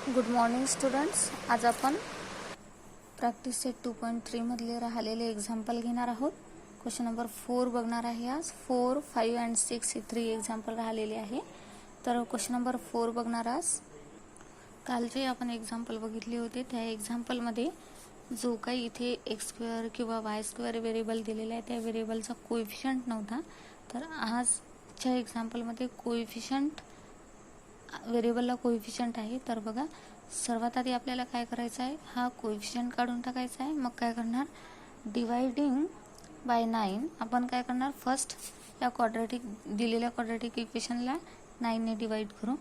Good morning students. आज आपण practice set 2.3 मधले राहिलेले एक्झाम्पल घेणार आहोत. क्वेश्चन नंबर 4 बघणार आहे. आज 4, 5 अँड 6 हे 3 एक्झाम्पल राहिलेले आहे. तर क्वेश्चन नंबर 4 बघणार आज. काल जे आपण एक्झाम्पल बघितले होते त्या एक्झाम्पलमध्ये जो काही इथे एक्स स्क्वेअर किंवा वाय स्क्वेअर व्हेरिएबल दिलेला आहे त्या व्हेरिएबलचा कोएफिशियंट नव्हता. तर आजच्या एक्झाम्पलमध्ये कोएफिशियंट व्हेरिएबलला कोएफिशियंट आहे. तर बघा, सर्वात आधी आपल्याला काय करायचं आहे, हा कोएफिशियंट काढून टाकायचा आहे. मग काय करणार, डिवायडिंग बाय 9. आपण काय करणार, फर्स्ट या क्वाड्रॅटिक दिलेल्या क्वाड्रॅटिक इक्वेशनला 9 ने डिवाइड करू.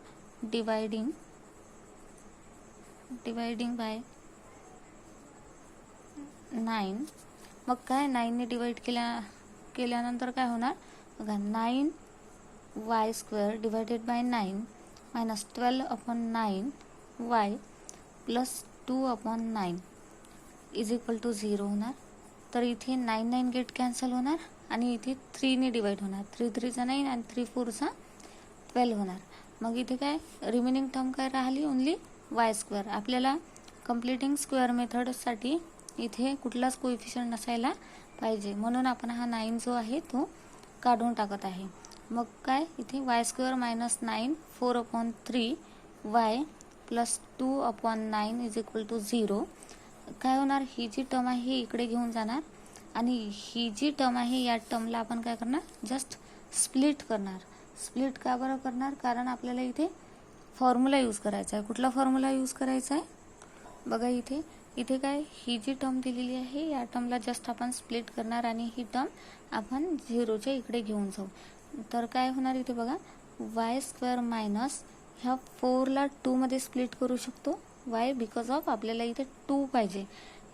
Dividing bye 9. मग काय 9 ने डिवाइड केल्यानंतर काय होणार बघा, 9 y square divided by 9 minus 12/9 y plus 2/9 is equal to 0 होणार. तर इथे 9 गेट कॅन्सल होणार आणि इथे 3 ने डिवाइड होणार. 3 3 चा 9 आणि 3 4 चा 12 होणार. मग इथे काय रिमेनिंग टर्म काय राहिली, ओनली वाय स्क्वेअर. आपल्याला कम्प्लिटिंग स्क्वेअर मेथडसाठी इथे कुठलाच कोएफिशियंट नसायला पाहिजे, म्हणून आपण हा 9 जो आहे तो काढून टाकत आहे. मग काय इथे y square minus 9 4/3 y plus 2/9 is equal to 0. काय होणार, ही जी टर्म आहे ही इकडे घेऊन जाणार आणि ही जी टर्म आहे या टर्मला आपण काय करणार, जस्ट स्प्लिट करणार. स्प्लिट का बरं करणार, कारण आपल्याला इथे फॉर्म्युला यूज करायचा आहे. कुठला फॉर्म्युला यूज करायचा आहे बघा, इथे काय ही जी टर्म दिलेली आहे या टर्मला जस्ट आपण स्प्लिट करणार आणि ही टर्म आपण 0च्या इकडे घेऊन जाऊ. तर काय होणार इथे बघा, वाय स्क्वेअर मायनस ह्या 4 ला 2 मध्ये स्प्लिट करू शकतो. वाय बिकॉज ऑफ आपल्याला इथे 2 पाहिजे.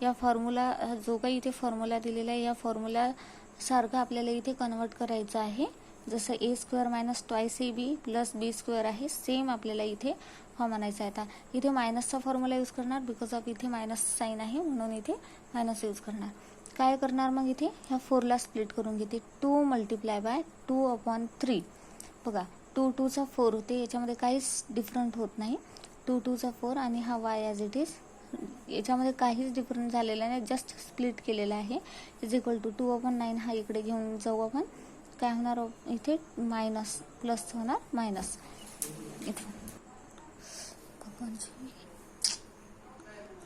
या फॉर्म्युला जो काही इथे फॉर्म्युला दिलेला आहे या फॉर्म्युला सारखं आपल्याला इथे कन्वर्ट करायचं आहे. जसं A square minus twice A B plus B square आहे, सेम आपल्याला इथे फॉर्म आणायचा आहे. आता इथे मायनसचा फॉर्म्युला यूज करणार, बिकॉज ऑफ इथे मायनस साईन आहे म्हणून इथे मायनस यूज करणार. काय करणार मग इथे ह्या 4 ला स्प्लिट करून घेते. 2 मल्टिप्लाय बाय 2/3. बघा 2 2 चा 4 होते, याच्यामध्ये काहीच डिफरंट होत नाही. 2 2 चा 4 आणि हा वाय ॲज इट इज, याच्यामध्ये काहीच डिफरंट झालेला नाही, जस्ट स्प्लिट केलेला आहे. इज इक्वल टू 2/9 हा इकडे घेऊन जाऊ आपण. काय होणार इथे मायनस प्लस होणार मायनस. इथे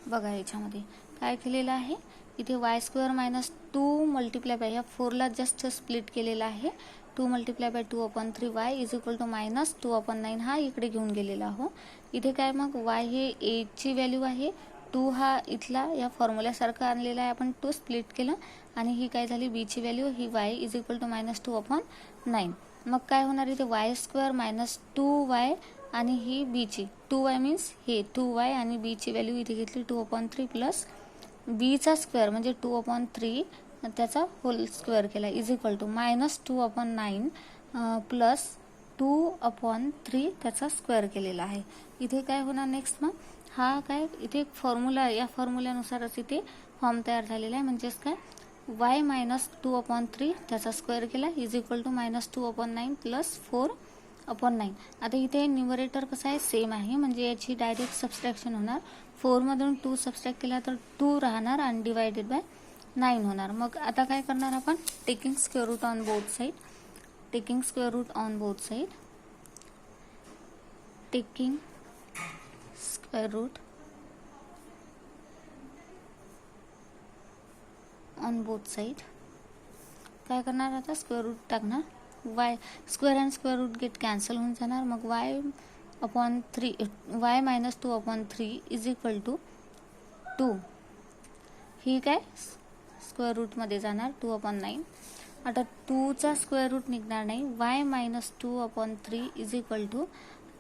बघा याच्यामध्ये काय केलेलं आहे, इथे y square minus 2 multiply by, ह्या 4 ला जस्ट स्प्लिट केलेला आहे. 2 multiply by 2/3 y is equal to minus 2/9 हा इकडे घेऊन गेलेला आहो. इथे काय मग वाय हे ए ची व्हॅल्यू आहे, 2 हा इथला या फॉर्म्युल्यासारखा आणलेला आहे, आपण 2 स्प्लिट केलं आणि ही काय झाली बी ची व्हॅल्यू, ही y is equal to minus 2/9. मग काय होणार इथे वाय स्क्वेअर मायनस 2y आणि ही बी ची 2y मीन्स हे 2y आणि बी ची व्हॅल्यू इथे घेतली 2/3 प्लस बी चा स्क्वेअर म्हणजे 2/3 त्याचा होल स्क्वेअर केला is equal to minus 2/9 plus 2/3 त्याचा स्क्वेअर केलेला आहे. इथे काय होणार नेक्स्ट, मग हा काय इथे फॉर्म्युला, या फॉर्म्युल्यानुसारच इथे फॉर्म तयार झालेला आहे. म्हणजेच काय y मायनस 2/3 त्याचा स्क्वेअर केला is equal to minus 2/9 plus 4/9. आता इथे न्यूमरेटर कसं आहे, सेम आहे, म्हणजे याची डायरेक्ट सबस्ट्रॅक्शन होणार. 4 मधून 2 सबस्ट्रॅक्ट केला तर 2 राहणार आणि डिवायडेड बाय 9 होणार. मग आता काय करणार आपण, taking square root on both side. Taking square root on both side. Taking square root on both side. काय करणार आता, स्क्वेअर रूट टाकणार. Y square and square root get cancel होऊन जाणार. मग y minus 2/3 is equal to 2. ही काय square रूटमध्ये जाणार 2/9. आता 2 चा स्क्वेअर रूट निघणार नाही. Y minus 2/3 is equal to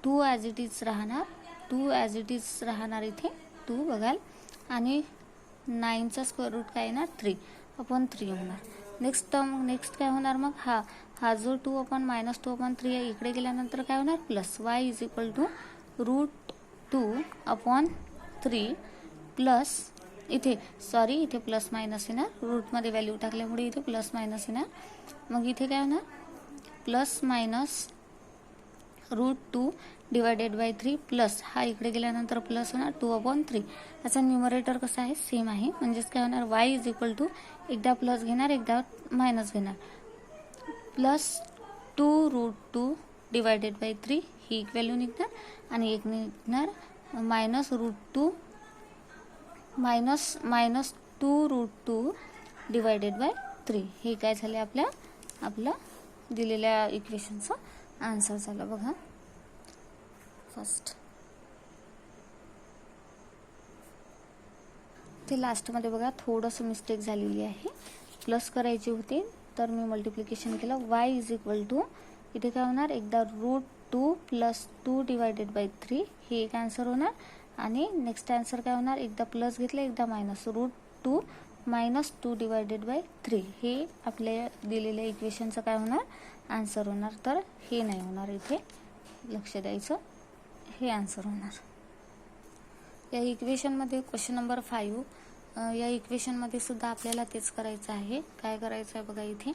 2 as it is राहणार. 2 ॲज इट इज राहणार इथे 2 बघाल, आणि 9 चा स्क्वेअर रूट काय येणार 3/3 होणार. नेक्स्ट काय होणार मग, हा जो 2/-2/3 इकडे गेल्यानंतर काय होणार plus y is equal to root 2/3 plus इथे इथे प्लस मायनस येणार, रूटमध्ये व्हॅल्यू टाकल्यामुळे इथे प्लस मायनस येणार. मग इथे काय होणार plus minus √2 divided bye 3 plus हा इकडे गेल्यानंतर प्लस होणार 2/3. याचा न्यूमरेटर कसा आहे सेम आहे, म्हणजेच काय होणार y इज इक्वल टू एकदा प्लस घेणार एकदा मायनस घेणार, प्लस 2√2 डिवायडेड बाय 3 ही एक व्हॅल्यू निघणार आणि एक निघणार -√2 मायनस 2√2 डिवायडेड बाय 3. हे काय झाले आपलं दिलेल्या इक्वेशनचं आन्सर झालं. बघा फर्स्ट ते लास्टमध्ये बघा थोडंसं मिस्टेक झालेली आहे, प्लस करायची होती तर मी मल्टिप्लिकेशन केलं. y इज इक्वल टू इथे काय होणार एकदा √2 प्लस 2 डिवायडेड बाय 3 हे एक आन्सर होणार आणि नेक्स्ट आन्सर काय होणार एकदा प्लस घेतलं एकदा मायनस √2 मायनस 2 डिवायडेड बाय 3 हे आपल्या दिलेल्या इक्वेशनचं काय होणार आन्सर होणार. तर हे नाही होणार, इथे लक्ष द्यायचं, हे आन्सर होणार. या इक्वेशनमध्ये क्वेश्चन नंबर 5 या इक्वेशनमध्ये सुद्धा आपल्याला तेच करायचं आहे. काय करायचं आहे बघा, इथे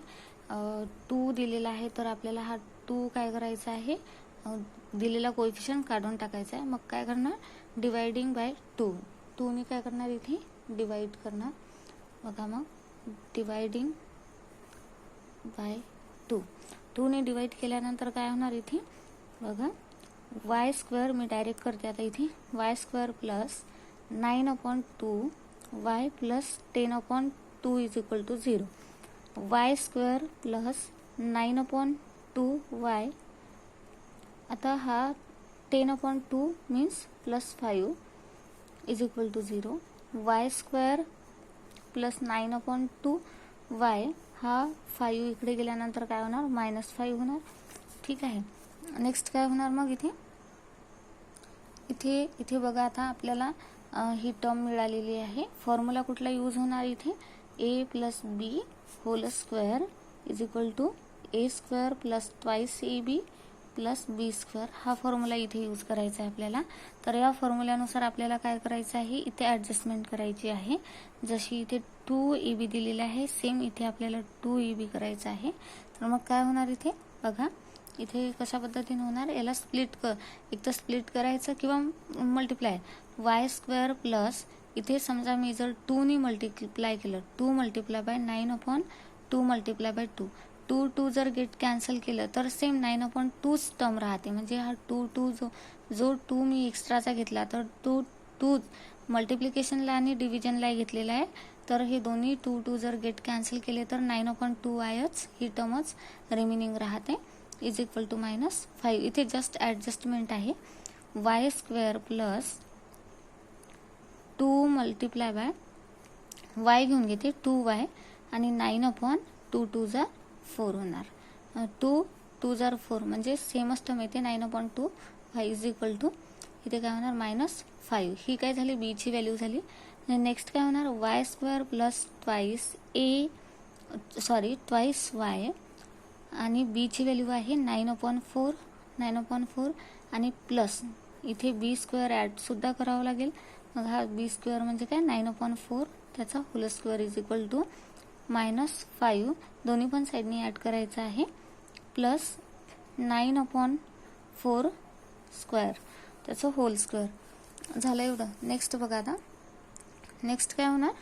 2 दिलेला आहे तर आपल्याला हा 2 काय करायचा आहे दिलेला कोएफिशियंट काढून टाकायचा आहे. मग काय करणार डिवायडिंग बाय 2. 2 ने काय करणार इथे डिवाइड करणार. बघा मग डिवायडिंग बाय 2 ने डिवाइड केल्यानंतर काय होणार इथे बघा y² मी डायरेक्ट करते आता इथे y² plus 9/2 y plus 10/2 is equal to 0. y² plus 9/2 y, आता हा 10/2 means plus 5 is equal to 0. y² plus 9/2 y हा 5 इकडे गेल्यानंतर काय होणार -5 होणार. ठीक आहे. नेक्स्ट काय होणार मग इथे बघा आता आपल्याला ही टर्म मिळालेली आहे. फॉर्म्युला कुठला यूज होणार इथे a plus b whole square is equal to a² plus 2ab plus b² हा फॉर्म्युला इथे यूज करायचा आहे आपल्याला. तर या फॉर्म्युल्यानुसार आपल्याला काय करायचं आहे इथे ॲडजस्टमेंट करायची आहे. जशी इथे 2ab दिलेली आहे सेम इथे आपल्याला 2ab करायचं आहे. तर मग काय होणार इथे बघा इथे कशा पद्धतीने होणार याला एक तर स्प्लिट करायचं किंवा मल्टिप्लाय y² प्लस इथे समजा मी जर 2 ने मल्टिप्लाय केलं 2 मल्टिप्लाय बाय 9/2 मल्टिप्लाय बाय 2 जर गेट कॅन्सल केलं तर सेम 9/2 टर्म राहते. म्हणजे हा 2 जो 2 मी एक्स्ट्राचा घेतला तर तो 2 मल्टिप्लिकेशनला आणि डिव्हिजनला घेतलेला आहे. तर हे दोन्ही 2 जर गेट कॅन्सल केले तर 9/2 आहेच ही टर्मच रिमेनिंग राहते इज इक्वल टू -5. इथे जस्ट ॲडजस्टमेंट आहे. y² plus 2 multiply bye y घेऊन घेते 2y आणि 9/2 जा 4 होणार. 2 जार 4 म्हणजे सेमच टर्म येते 9/2 y इज इक्वल टू इथे काय होणार -5. ही काय झाली b ची व्हॅल्यू झाली. नेक्स्ट काय होणार y² प्लस ट्वाइस y आणि b ची व्हॅल्यू आहे 9/4 आणि प्लस इथे b² ॲड सुद्धा करावं लागेल. मग हा b² म्हणजे काय 9/4 त्याचा whole square is equal to -5 दोन्ही पण साईडनी ॲड करायचं आहे प्लस 9/4 स्क्वेअर त्याचं होल स्क्वेअर झालं एवढं. नेक्स्ट बघा आता नेक्स्ट काय होणार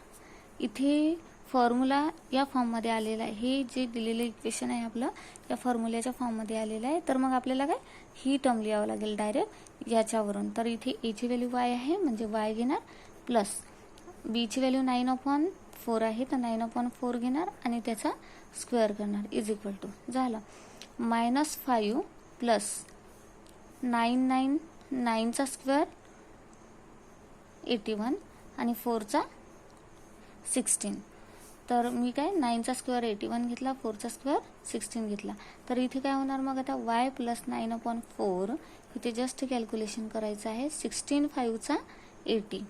इथे फॉर्म्युला या फॉर्ममध्ये आलेला आहे. हे जे दिलेलं इक्वेशन आहे आपलं या फॉर्म्युल्याच्या फॉर्ममध्ये आलेलं आहे. तर मग आपल्याला काय ही टर्म लिहावं लागेल डायरेक्ट याच्यावरून. तर इथे a ची व्हॅल्यू y आहे म्हणजे y घेणार प्लस b ची व्हॅल्यू 9/4 आहे तर 9/4 घेणार आणि त्याचा स्क्वेअर करणार इज इक्वल टू झालं -5 प्लस 9 चा स्क्वेअर 81 आणि 4 चा 16. तर मी काय 9 चा स्क्वेअर 81 घेतला 4 चा स्क्वेअर 16 घेतला. तर इथे काय होणार मग आता y प्लस 9/4 इथे जस्ट कॅल्क्युलेशन करायचं आहे 16 5 चा 80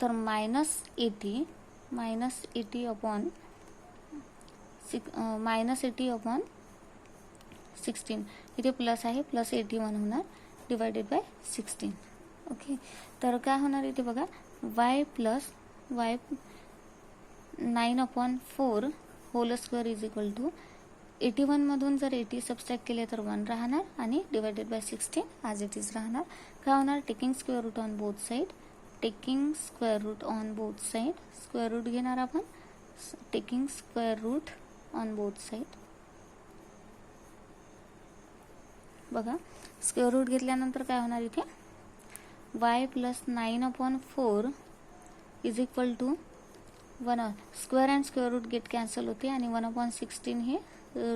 तर -80 अपॉन 16 इथे प्लस आहे प्लस 81 होणार डिवायडेड बाय 16. ओके तर काय होणार इथे बघा y plus 9/4 whole square is equal to 81मधून जर 80 सबस्ट्रॅक्ट केले तर 1 राहणार आणि divided by 16 as it is राहणार. काय होणार, taking square root on both side, taking square root on both side, square root घेणार आपण, taking square root on both side. बघा स्क्वेअर रूट घेतल्यानंतर काय होणार इथे, y plus 9/4 is equal to 1. Square and square root get cancel होते आणि 1/16 हे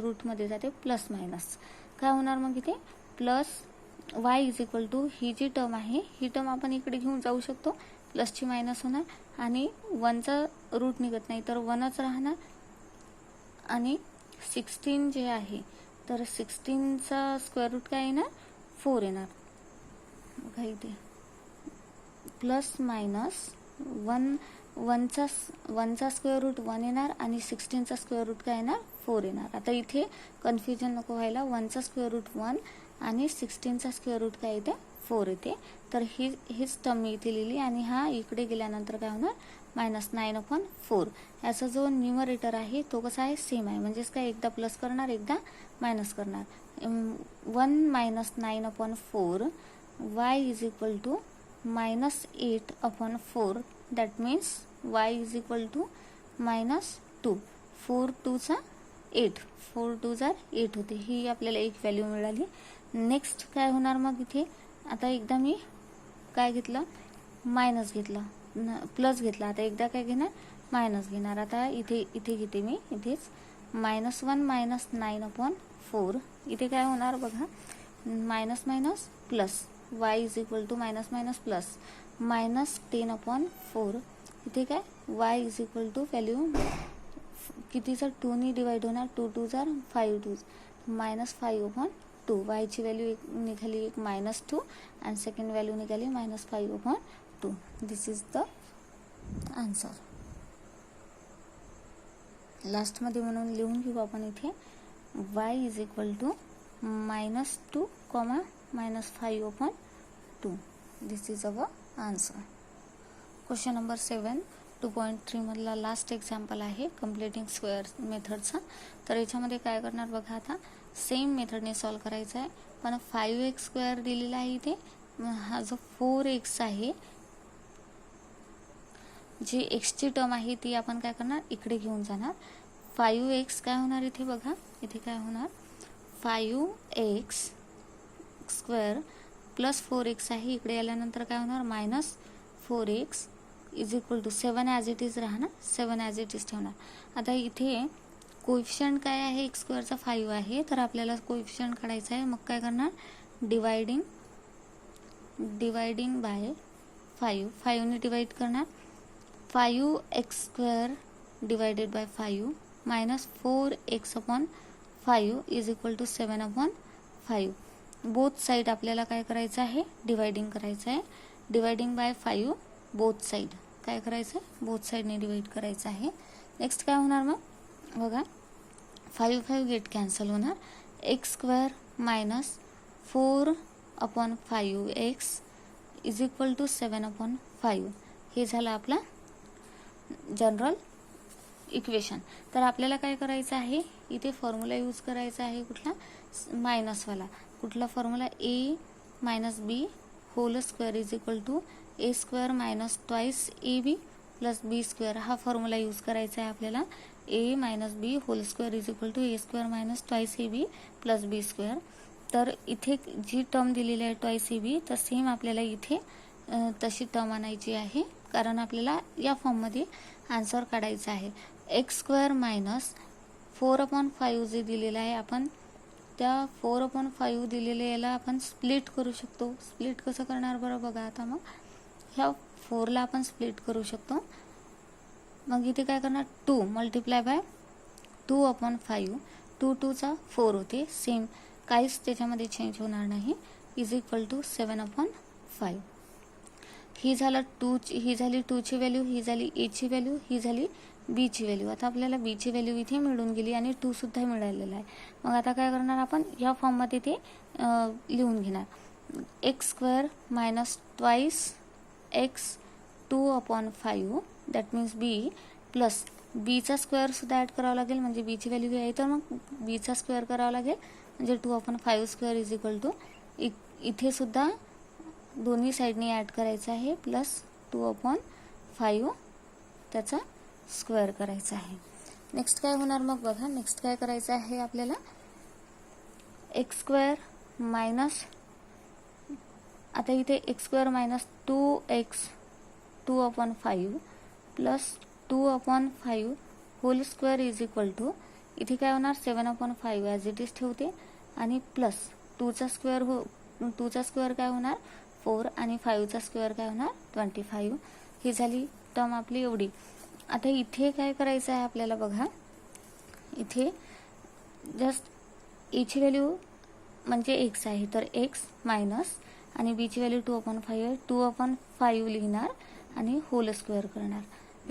रूटमध्ये जाते प्लस मायनस. काय होणार मग इथे, plus y is equal to, ही जी टर्म आहे ही टर्म आपण इकडे घेऊन जाऊ शकतो, प्लसची मायनस होणार आणि 1चा रूट निघत नाही तर 1च राहणार आणि 16 जे आहे तर 16चा स्क्वेअर रूट काय येणार, 4 येणार. बघा इथे प्लस मायनस 1चा स्क्वेअर रूट 1 येणार आणि 16चा स्क्वेअर रूट काय येणार, 4 येणार. आता इथे कन्फ्युजन नको व्हायला, 1चा स्क्वेअर रूट 1 आणि 16चा स्क्वेअर रूट काय येते, 4 येते. तर हीच टर्म मी इथे लिहिली आणि हा इकडे गेल्यानंतर काय होणार, -9/4. याचा जो न्यूमरेटर आहे तो कसा आहे, सेम आहे, म्हणजेच काय एकदा प्लस करणार एकदा मायनस करणार. 1 - 9/4 y is equal to -8/4. That means y is equal to -2. 4 2 8, 4 2 8 होते. ही आपल्याला एक व्हॅल्यू मिळाली. नेक्स्ट काय होणार मग इथे, आता एकदा मी काय घेतलं, मायनस घेतला, प्लस घेतला, आता एकदा काय घेणार, मायनस घेणार. आता इथे घेते मी, इथेच -1 - 9/4. इथे काय होणार बघा, minus minus plus, y is equal to minus minus plus -10/4. इथे काय y is equal to value कितीचा 2 ने डिवाइड होणार, 2 2 5 2 -5/2. y ची व्हॅल्यू निघाली एक -2 आणि सेकंड व्हॅल्यू निघाली -5/2. This is the answer. लास्टमध्ये म्हणून लिहून घेऊ आपण इथे, y is equal to -2, -5/2. This is our answer. Question number 7 2.3 मधला लास्ट एक्झाम्पल आहे कम्प्लिटिंग स्क्वेअर मेथडचा. तर याच्यामध्ये काय करणार बघा, आता सेम मेथडने सॉल्व करायचं आहे, पण 5x² दिलेला आहे इथे. हा जो 4x आहे, जी एक्सची टर्म आहे ती आपण काय करणार, इकडे घेऊन जाणार. 5x काय होणार इथे बघा, इथे काय होणार, 5x² प्लस 4x आहे, इकडे आल्यानंतर काय होणार, -4x is equal to 7 as it is राहणार, 7 ॲज इट इज ठेवणार. आता इथे कोएफिशियंट काय आहे, x² 5 आहे, तर आपल्याला कोएफिशियंट काढायचा आहे. मग काय करणार, डिवायडिंग बाय 5 ने डिवाइड करणार. 5x² divided by 5 -4x/5 is equal to 7/5. Both side आपल्याला काय करायचं आहे, डिवायडिंग करायचं आहे. डिवायडिंग बाय 5 बोथ साईड काय करायचं आहे, बोथ साईडने डिवाइड करायचं आहे. नेक्स्ट काय होणार मग बघा, 5 गेट कॅन्सल होणार. x² - 4/5x is equal to 7/5. हे झालं आपला जनरल इक्वेशन. तर आपल्याला काय करायचं आहे, इथे फॉर्म्युला यूज करायचा आहे, कुठला, मायनसवाला. कुठला formula, a - b whole square is equal to a² - 2 ab plus b². हा फॉर्म्युला यूज करायचा आहे आपल्याला. a - b whole square is equal to a² - 2 ab plus b². तर इथे जी टर्म दिलेली आहे 2 ab, तर सेम आपल्याला इथे तशी टर्म आणायची आहे, कारण आपल्याला या फॉर्ममध्ये आन्सर काढायचा आहे. x² - 4/5 जे दिलेलं आहे, आपण त्या 4/5 दिलेले याला आपण स्प्लिट करू शकतो. स्प्लिट कसं करणार बरं बघा, आता मग ह्या 4ला आपण स्प्लिट करू शकतो. मग इथे काय करणार, 2 मल्टिप्लाय बाय 2/5, 2 2 4 होते, सेम काहीच त्याच्यामध्ये चेंज होणार नाही, इज इक्वल टू 7/5. ही झाली 2ची व्हॅल्यू, ही झाली a ची व्हॅल्यू, ही झाली b ची व्हॅल्यू. आता आपल्याला b ची व्हॅल्यू इथे मिळून गेली आणि 2 सुद्धा मिळालेला आहे. मग आता काय करणार आपण, या फॉर्ममध्ये ते लिहून घेणार. x² - 2x 2/5 that means b plus बीचा स्क्वेअर सुद्धा ॲड करावा लागेल, म्हणजे बीची व्हॅल्यू आहे तर मग बीचा स्क्वेअर करावा लागेल, म्हणजे 2/5 स्क्वेअर इज इक्वल टू इथे सुद्धा दोन्ही साईडनी ॲड करायचं आहे प्लस 2/5 त्याचा स्क्वेअर करायचा आहे. नेक्स्ट काय होणार मग बघा, नेक्स्ट काय करायचं आहे आपल्याला, एक्स स्क्वेअर मायनस, आता इथे x square minus 2x 2/5 plus 2/5 whole square is equal to, इथे काय होणार 7/5 ॲज इट इज ठेवते आणि प्लस 2चा स्क्वेअर काय होणार 4 आणि 5चा स्क्वेअर काय होणार 25. ही झाली टर्म आपली एवढी. आता इथे काय करायचं आहे आपल्याला बघा, इथे जस्ट एची व्हॅल्यू म्हणजे एक्स आहे तर एक्स मायनस आणि बीची व्हॅल्यू 2/5 आहे, 2/5 लिहिणार आणि होल स्क्वेअर करणार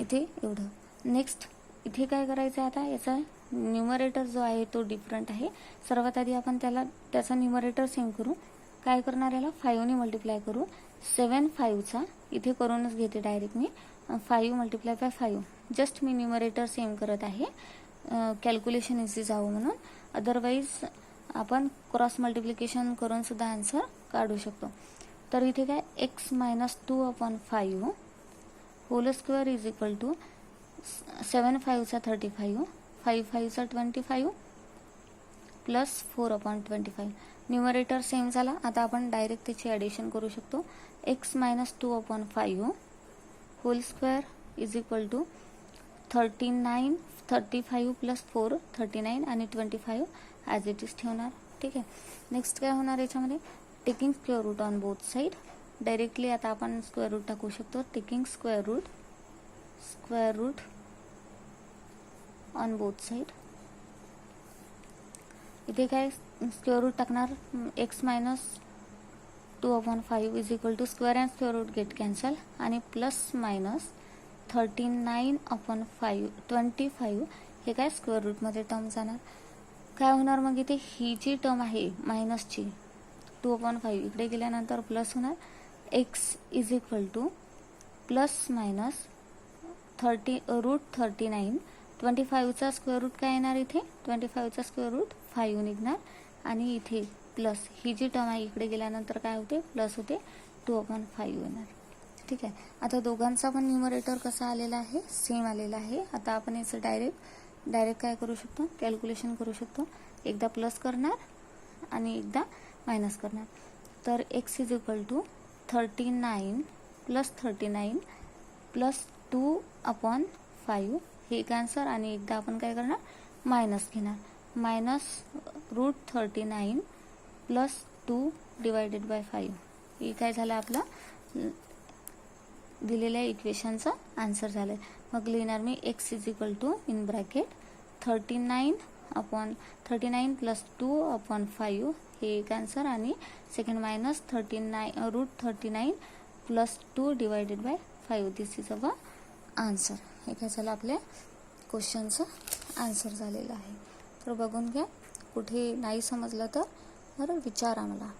इथे एवढं. नेक्स्ट इथे काय करायचं आहे, आता याचा न्यूमरेटर जो आहे तो डिफरंट आहे. सर्वात आधी आपण त्याचा न्यूमरेटर सेम करू. काय करणार, याला 5ने मल्टिप्लाय करू. 7 5चा इथे करूनच घेते direct me, 5 multiply by 5. Just me numerator same करत आहे कॅल्क्युलेशन इझी जावं म्हणून. अदरवाईज आपण क्रॉस मल्टिप्लिकेशन करून सुद्धा आन्सर काढू शकतो. तर इथे काय x minus 2/5 whole square is equal to 7 5चा 35, 5 5चा 25 प्लस 4/25. न्यूमरेटर सेम झाला. आता आपण डायरेक्ट त्याची ॲडिशन करू शकतो. X minus 2/5 whole square is equal to 35 plus 4 39 आणि 25 ॲज इट इज ठेवणार. ठीक आहे. नेक्स्ट काय होणार याच्यामध्ये, taking square root on both side. Directly आता आपण स्क्वेअर रूट टाकू शकतो. Taking square root on both side. इथे काय स्क्वेअर रूट टाकणार, x minus 2/5 is equal to square and square root get cancel आणि प्लस मायनस 39/5 25 हे काय स्क्वेअर रूटमध्ये टर्म जाणार. काय होणार मग इथे ही जी टर्म आहे मायनसची 2/5 इकडे गेल्यानंतर प्लस होणार. X is equal to plus minus √39 25चा स्क्वेअर रूट काय येणार, इथे 25चा स्क्वेअर रूट 5 निघणार आणि इथे प्लस ही जी टर्म आहे इकडे गेल्यानंतर काय होते प्लस होते 2/5 येणार. ठीक आहे. आता दोघांचा पण न्यूमरेटर कसा आलेला आहे, सेम आलेला आहे. आता आपण याचं डायरेक्ट काय करू शकतो, कॅल्क्युलेशन करू शकतो. एकदा प्लस करणार आणि एकदा मायनस करणार. तर x is equal to 39 plus 2/5 हे एक आन्सर आणि एकदा आपण काय करणार मायनस घेणार. मायनस √39 प्लस 2 डिवायडेड बाय 5 हे काय झालं आपलं दिलेल्या इक्वेशनचं आन्सर झालं. मग लिहिणार मी X is equal to in bracket 39 plus 2/5 हे एक आन्सर आणि second minus √39 plus 2 divided by 5 this is our answer. हे काय झालं आपल्या क्वेश्चनचं आन्सर झालेलं आहे. तर बघून घ्या, कुठे नाही समजलं तर बरं विचारा मला.